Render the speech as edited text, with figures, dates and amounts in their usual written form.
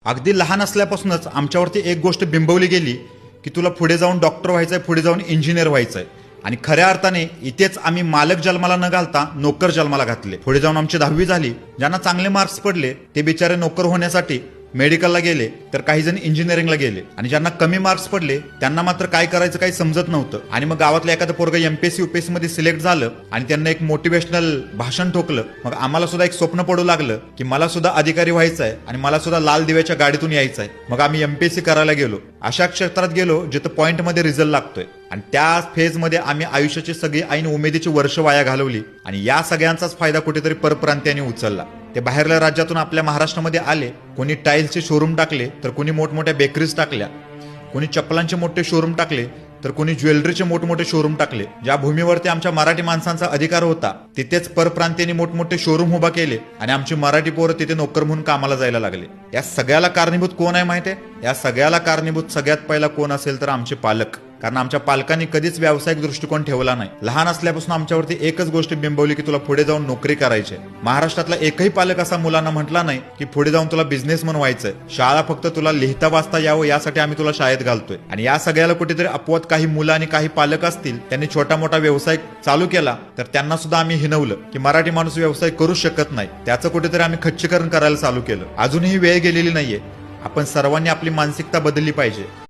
अगदी लहान असल्यापासूनच आमच्यावरती एक गोष्ट बिंबवली गेली की तुला पुढे जाऊन डॉक्टर व्हायचंय, पुढे जाऊन इंजिनियर व्हायचंय. आणि खऱ्या अर्थाने इथेच आम्ही मालक जन्माला न घालता नोकर जन्माला घातले. पुढे जाऊन आमची 10वी झाली. ज्यांना चांगले मार्क्स पडले ते बिचारे नोकर होण्यासाठी मेडिकलला गेले, तर काही जण इंजिनिअरिंगला गेले. आणि ज्यांना कमी मार्क्स पडले त्यांना मात्र काय करायचं काही समजत नव्हतं. आणि मग गावातलं एखादं पोरगं एमपीएससी यूपीएससी मध्ये सिलेक्ट झालं आणि त्यांना एक मोटिवेशनल भाषण ठोकलं. मग आम्हाला सुद्धा एक स्वप्न पडू लागलं की मला सुद्धा अधिकारी व्हायचं आहे आणि मला सुद्धा लाल दिव्याच्या गाडीतून यायचं आहे. मग आम्ही एमपीएससी करायला गेलो. अशा क्षेत्रात गेलो जिथं पॉइंटमध्ये रिझल्ट लागतोय. आणि त्या फेजमध्ये आम्ही आयुष्याची सगळी ऐन उमेदीची वर्ष वाया घालवली. आणि या सगळ्यांचाच फायदा कुठेतरी परप्रांतीयांनी उचलला. ते बाहेरल्या राज्यातून आपल्या महाराष्ट्रामध्ये आले. कोणी टाईल्सचे शोरूम टाकले, तर कोणी मोठमोठ्या बेकरीज टाकल्या. कोणी चप्पलांचे मोठे शोरूम टाकले, तर कोणी ज्वेलरीचे मोठमोठे शोरूम टाकले. ज्या भूमीवरती आमच्या मराठी माणसांचा अधिकार होता तिथेच परप्रांतीयांनी मोठमोठे शोरूम उभा केले आणि आमची मराठी पोरं तिथे नोकर म्हणून कामाला जायला लागले. या सगळ्याला कारणीभूत कोण आहे माहिती आहे? या सगळ्याला कारणीभूत सगळ्यात पहिला कोण असेल तर आमचे पालक. कारण आमच्या पालकांनी कधीच व्यावसायिक दृष्टिकोन ठेवला नाही. लहान असल्यापासून आमच्यावरती एकच गोष्ट बिंबवली की तुला पुढे जाऊन नोकरी करायची. महाराष्ट्रातला एकही पालक असा मुलांना म्हटला नाही की पुढे जाऊन तुला बिझनेसमन व्हायचंय. शाळा फक्त तुला लिहिता वाचता यावं यासाठी आम्ही तुला शाळेत घालतोय. आणि या सगळ्याला कुठेतरी अपवाद काही मुलं आणि काही पालक असतील, त्यांनी छोटा मोठा व्यवसाय चालू केला, तर त्यांना सुद्धा आम्ही हिनवलं की मराठी माणूस व्यवसाय करू शकत नाही. त्याचं कुठेतरी आम्ही खच्चीकरण करायला चालू केलं. अजूनही वेळ गेलेली नाहीये. आपण सर्वांनी आपली मानसिकता बदलली पाहिजे.